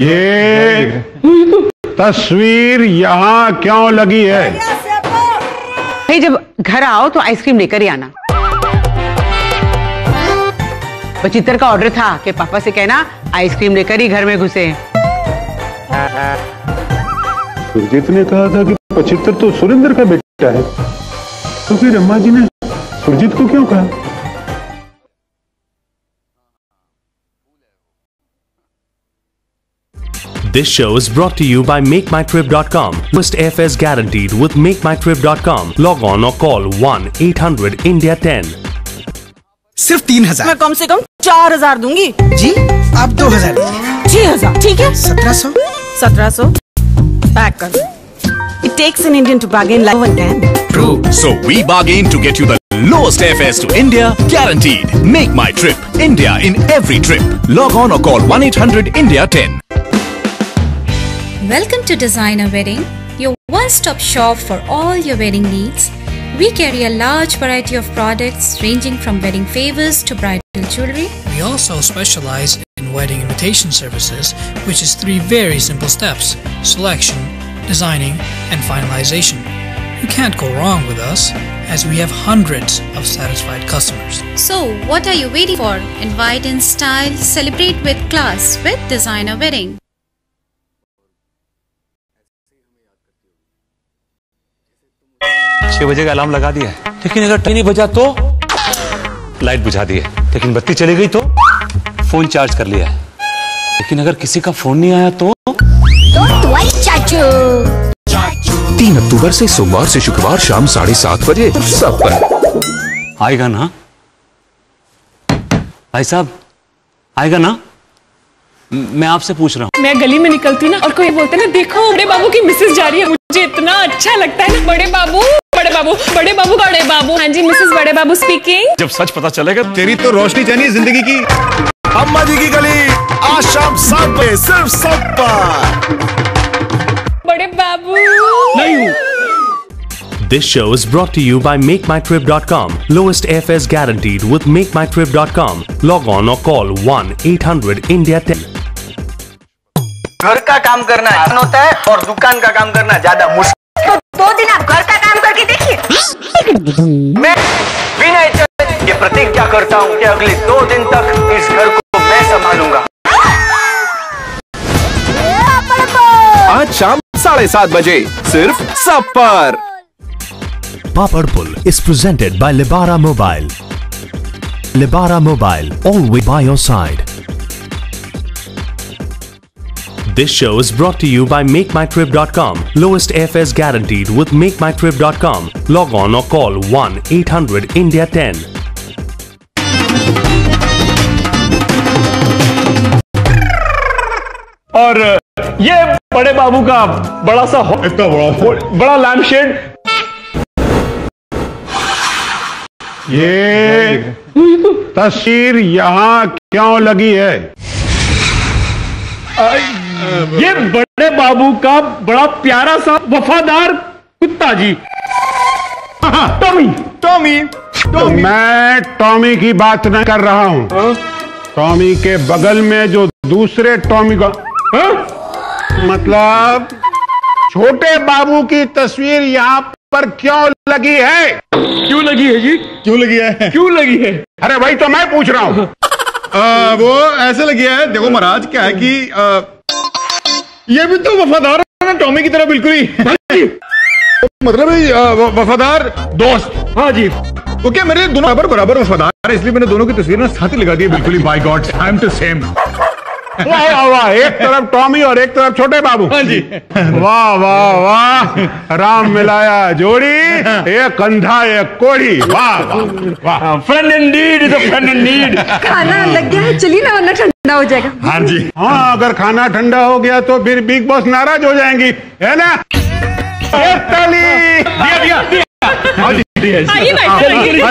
ये तस्वीर यहाँ क्यों लगी है? भाई जब घर आओ तो आइसक्रीम लेकर ही आना। बचित्र का ऑर्डर था कि पापा से कहना आइसक्रीम लेकर ही घर में घुसे। सुरजीत ने कहा था कि बचित्र तो सुरेंद्र का बेटा है, तो फिर अम्मा जी ने सुरजीत को क्यों कहा? This show is brought to you by MakeMyTrip.com. List airfares guaranteed with MakeMyTrip.com. Log on or call 1-800-INDIA-10. सिर्फ 3,000। मैं कम से कम 4,000 दूंगी। जी आप 2,000। 6,000 ठीक है। 1,700। 1,700 पैक कर। It takes an Indian to bargain like one can. True. So we bargain to get you the lowest airfares to India, guaranteed. Make my trip. India in every trip. Log on or call 1-800-INDIA-10. Welcome to Designer Wedding, your one-stop shop for all your wedding needs. We carry a large variety of products ranging from wedding favors to bridal jewelry. We also specialize in wedding invitation services, which is 3 very simple steps: selection, designing, and finalization. You can't go wrong with us, as we have hundreds of satisfied customers. So, what are you waiting for? Invite in style, celebrate with class with Designer Wedding. 6 बजे का alarm लगा दिया है, लेकिन अगर नहीं बजा तो लाइट बुझा दी है, लेकिन बत्ती चली गई तो फोन चार्ज कर लिया है, लेकिन अगर किसी का फोन नहीं आया तो 3 अक्टूबर से सोमवार से शुक्रवार शाम 7:30 बजे सब पर आएगा ना भाई साहब, आएगा ना? मैं आपसे पूछ रहा हूँ। मैं गली में निकलती ना और कोई बोलते ना देखो बड़े बाबू की मिसेज जा रही है, मुझे इतना अच्छा लगता है ना। बड़े बाबू बड़े बाबू बड़े बाबू बड़े बाबू। हाँ जी मिसेज बड़े बाबू स्पीकिंग। जब सच पता चलेगा तेरी तो रोशनी जानी जिंदगी की। अम्मा जी की गली आज शाम 7 बजे सिर्फ सब पर। बड़े बाबू नहीं हूँ। This show is brought to you by MakeMyTrip.com. Lowest airfares guaranteed with MakeMyTrip.com. Log on or call 1-800-INDIA-10. घर का काम करना आसान होता है और दुकान का काम करना ज्यादा मुश्किल। तो 2 दिन आप घर का काम करके देखिए। मैं बिना ये प्रतिज्ञा करता हूँ कि अगले 2 दिन तक इस घर को मैं संभालूंगा। आज शाम 7:30 बजे सिर्फ सब पर। Papadpul is presented by Libara Mobile. Libara Mobile, always by your side. This show is brought to you by MakeMyTrip.com. Lowest airfares guaranteed with MakeMyTrip.com. Log on or call 1-800-INDIA-10. और ये बड़े बाबू का बड़ा सा इतना बड़ा लैम्प शेड, ये तस्वीर यहाँ क्यों लगी है? ये बड़े बाबू का बड़ा प्यारा सा वफादार कुत्ता जी, टॉमी। टॉमी मैं टॉमी की बात नहीं कर रहा हूँ। टॉमी के बगल में जो दूसरे टॉमी का मतलब छोटे बाबू की तस्वीर यहाँ पर क्यों लगी है? क्यों लगी है जी? क्यों लगी है? क्यों लगी है? अरे भाई तो मैं पूछ रहा हूँ। वो ऐसे लगी है, देखो महाराज क्या है कि ये भी तो वफादार है ना टॉमी की तरह बिल्कुल ही। मतलब वफादार दोस्त। हाँ जी। वो क्या मेरे दोनों बराबर वफादार है, इसलिए मैंने दोनों की तस्वीर ना साथ ही लगा दी है बिल्कुल ही। By god I am too same. वाह वाह, एक तरफ टॉमी और एक तरफ छोटे बाबू। हाँ जी। वाह वाह वाह, राम मिलाया जोड़ी, एक कंधा एक कोड़ी। वाह वाह वाह, friend Indeed is a friend Indeed. खाना लग गया है, चलिए ना वरना ठंडा हो जाएगा। हाँ जी। हाँ अगर खाना ठंडा हो गया तो फिर बिग बॉस नाराज हो जाएंगी, है ना? ताली दिया।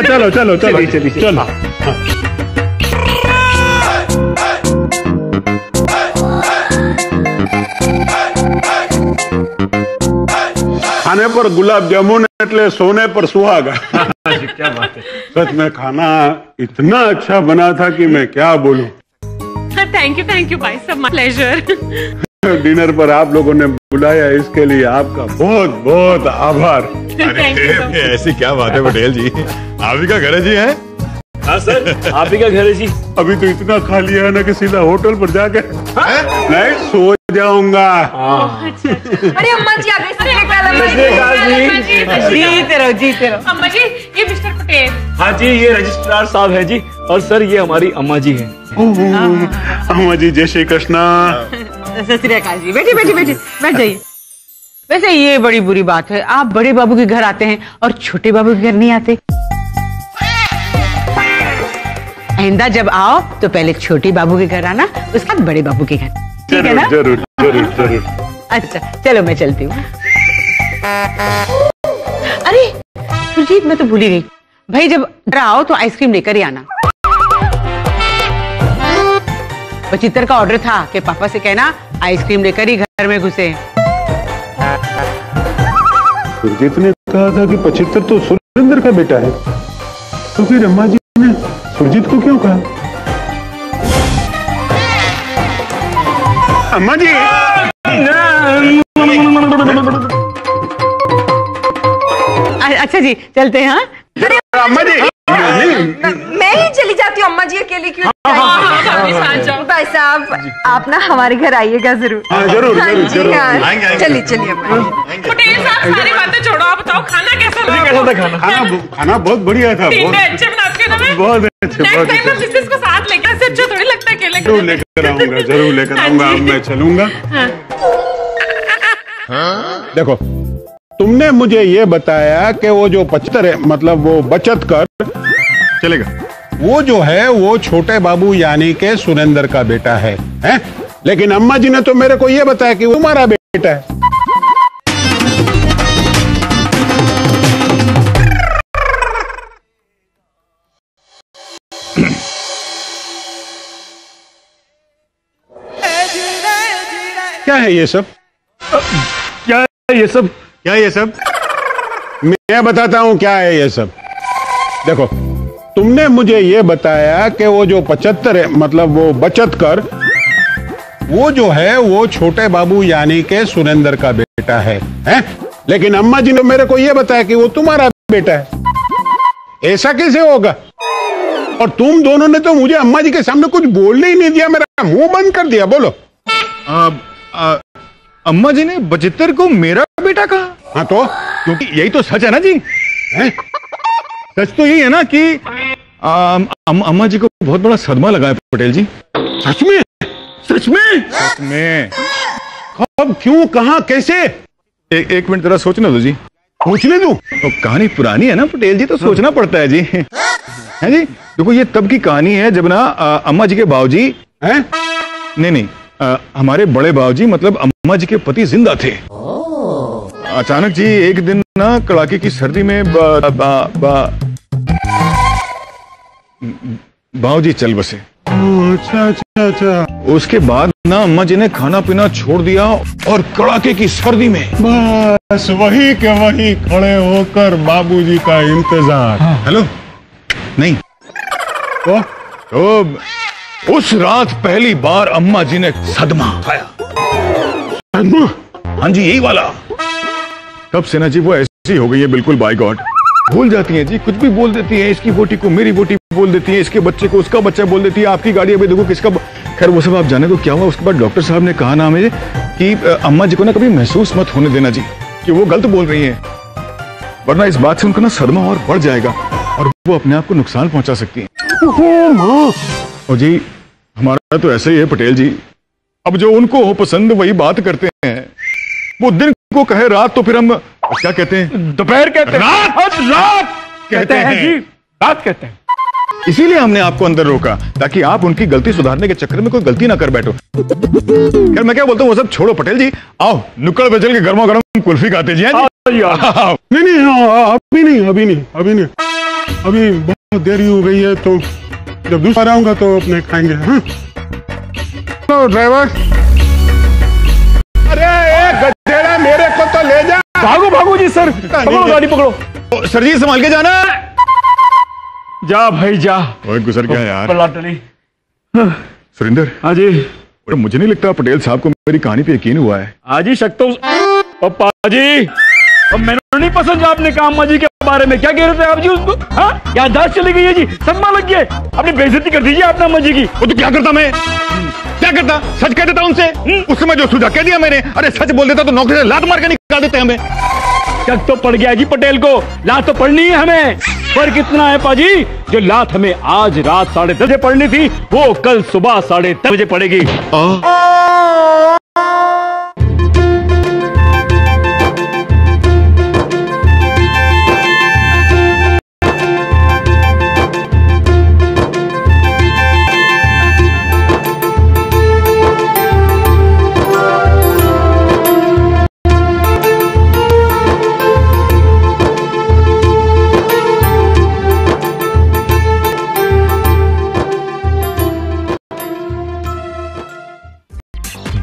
चलो चलो चलो चलो। खाने पर गुलाब जामुन એટલે सोने पर सुहागा। क्या बात है। सच में खाना इतना अच्छा बना था कि मैं क्या बोलूं। थैंक यू भाई साहब, माय प्लेजर। डिनर पर आप लोगों ने बुलाया, इसके लिए आपका बहुत बहुत आभार। अरे ऐसी क्या बात है पटेल जी, आप ही का घर है जी है? हाँ सर, आप ही का घर है जी। अभी तो इतना खा लिया है ना कि सीधा होटल पर जाकर नहीं सो जाऊंगा। अरे अम्मा जी आ गई। जीते रहो। अम्मा जी, ये मिस्टर पटेल। हाँ जी, ये रजिस्ट्रार साहब है जी, और सर ये हमारी अम्मा जी है। अम्मा जी जय श्री कृष्णा। सत श्री अकाल जी। बैठिए बैठ जाइए। वैसे ये बड़ी बुरी बात है, आप बड़े बाबू के घर आते हैं और छोटे बाबू के घर नहीं आते। आइंदा जब आओ तो पहले छोटे बाबू के घर आना, उसके बाद बड़े बाबू के घर, ठीक है ना? जरूर। अच्छा चलो मैं चलती हूँ। अरे सुरजीत, मैं तो भूल ही गई भाई, जब आओ तो आइसक्रीम लेकर ही आना। पचहत्तर का ऑर्डर था कि पापा से कहना आइसक्रीम लेकर ही घर में घुसे। सुरजीत ने कहा था कि 75 तो सुरेंद्र का बेटा है, तो फिर अम्मा जी ने सुरजीत को क्यों कहा? अम्मा जी अच्छा जी चलते हैं। हाँ अम्मा जी मैं ही चली जाती हूँ, अम्मा जी अकेली क्यों? भाई साहब आप ना हमारे घर आइएगा जरूर। जरूर। चलिए पटेल साहब, सारी बातें छोड़ो, आप बताओ खाना कैसा लगा? खाना बहुत बढ़िया था। अच्छे बनाते हो ना? बहुत अच्छे। नेक्स्ट टाइम हम मिसेस को साथ लेकर, इससे अच्छा थोड़ी लगता है अकेले। जरूर लेकर आऊंगा। मैं चलूंगा। देखो, तुमने मुझे ये बताया कि वो जो 75 है, मतलब वो बचत कर चलेगा, वो जो है वो छोटे बाबू यानी के सुरेंद्र का बेटा है, हैं? लेकिन अम्मा जी ने तो मेरे को ये बताया कि वो तुम्हारा बेटा है। क्या है ये सब? क्या ये सब? मैं बताता हूं क्या है ये सब। देखो, तुमने मुझे ये बताया कि वो जो 75 है, मतलब वो बचत कर, वो जो है वो छोटे बाबू यानी के सुरेंद्र का बेटा है, हैं? लेकिन अम्मा जी ने मेरे को ये बताया कि वो तुम्हारा बेटा है। ऐसा कैसे होगा? और तुम दोनों ने तो मुझे अम्मा जी के सामने कुछ बोलने ही नहीं दिया, मेरा मुंह बंद कर दिया। बोलो। अम्मा जी ने 75 को मेरा बेटा कहा? हाँ तो क्योंकि यही तो सच है ना जी। सच तो यही है ना कि अम्मा जी को बहुत बड़ा सदमा लगा है पटेल जी। सच में? कब, क्यों, कहां, कैसे? एक मिनट जरा सोचने दो जी। सोचने दो? तो कहानी पुरानी है ना पटेल जी, तो सोचना पड़ता है जी। है जी। देखो, ये तब की कहानी है जब ना अम्मा जी के बाबूजी हैं, नहीं हमारे बड़े बाबूजी मतलब अम्मा जी के पति जिंदा थे। अचानक जी एक दिन ना कड़ाके की सर्दी में बाबूजी चल बसे। अच्छा। उसके बाद ना अम्मा जी ने खाना पीना छोड़ दिया और कड़ाके की सर्दी में बस वही के वही खड़े होकर बाबूजी का इंतजार। हेलो, नहीं तो उस रात पहली बार अम्मा जी ने सदमा खाया। सदमा? हाँ जी, यही वाला। तब से ना जी वो ऐसी हो गई है, बिल्कुल बाय गॉड। भूल जाती है जी, कुछ भी बोल देती है। इसकी बोटी को मेरी बोटी बोल देती है, इसके बच्चे को उसका बच्चा बोल देती है, आपकी गाड़ी अभी देखो किसका। खैर वो सब आप जाने तो क्या हुआ। उसके बाद डॉक्टर साहब ने कहा ना हमें कि अम्मा जी को ना कभी महसूस मत होने देना जी कि वो गलत बोल रही है, वरना इस बात से उनका ना सदमा और बढ़ जाएगा और वो अपने आप को नुकसान पहुंचा सकती है। और जी हमारा तो ऐसा ही है पटेल जी, अब जो उनको हो पसंद वही बात करते हैं। वो दिन को कहे रात, तो फिर हम क्या कहते हैं? दोपहर कहते हैं। रात कहते हैं जी, रात कहते हैं। इसीलिए हमने आपको अंदर रोका, ताकि आप उनकी गलती सुधारने के चक्कर में कोई गलती ना कर बैठो। खैर मैं क्या बोलता हूँ, वो सब छोड़ो पटेल जी, आओ नुक्कड़ पे चल के गर्मा गर्म कुल्फी खाते जी। नहीं, अभी नहीं, अभी बहुत देरी हो गई है, तो जब दूसरा आऊंगा तो अपने खाएंगे। तो ड्राइवर, अरे गधेड़ा मेरे को तो ले जा। भागो जी सर, पकड़ो गाड़ी पकड़ो। सर जी संभाल के जाना। जा भाई जा। गुजर गया यार। सुरेंद्र। हाँ जी। मुझे नहीं लगता पटेल साहब को मेरी कहानी पे यकीन हुआ है। हाँ जी, शक तो पप्पा जी, अब मैंने नहीं पसंद आपने कहा अम्मा जी के बारे में। क्या कह रहे थे आप जी उसको? हाँ, याददाश्त चली गई है जी, सदमा लग गया। अपनी बेइज्जती कर दीजिए आपने अम्मा जी की। वो तो क्या करता मैं, क्या करता? सच कह देता उनसे। उस समय जो सुझा कह दिया मैंने। अरे सच बोल देता तो नौकरी से लात मार के निकाल देते हमें। शक तो पड़ गया जी पटेल को। लात तो पड़नी है हमें, पर कितना है पाजी? जो लात हमें आज रात 10:30 बजे पड़नी थी, वो कल सुबह 10:30 बजे पड़ेगी।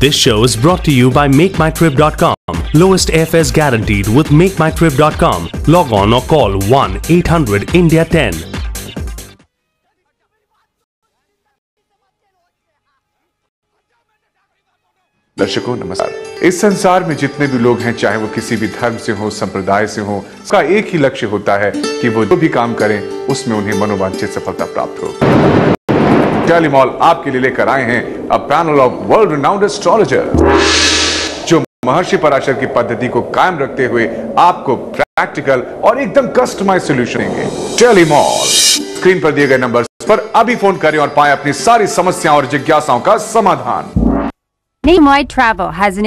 This show is brought to you by MakeMyTrip.com. Lowest airfares guaranteed with MakeMyTrip.com. Log on or call 1-800-INDIA-10. दर्शकों नमस्कार। इस संसार में जितने भी लोग हैं, चाहे वो किसी भी धर्म से हो, संप्रदाय से हो, उसका एक ही लक्ष्य होता है कि वो जो भी काम करें उसमें उन्हें मनोवांछित सफलता प्राप्त हो। टेलीमॉल आपके लिए लेकर आए हैं a panel of world renowned astrologer, जो महर्षि पराशर की पद्धति को कायम रखते हुए आपको प्रैक्टिकल और एकदम कस्टमाइज सॉल्यूशन देंगे। टेलीमॉल, स्क्रीन पर दिए गए नंबर पर अभी फोन करें और पाएं अपनी सारी समस्याओं और जिज्ञासाओं का समाधान। Nationwide Travel has an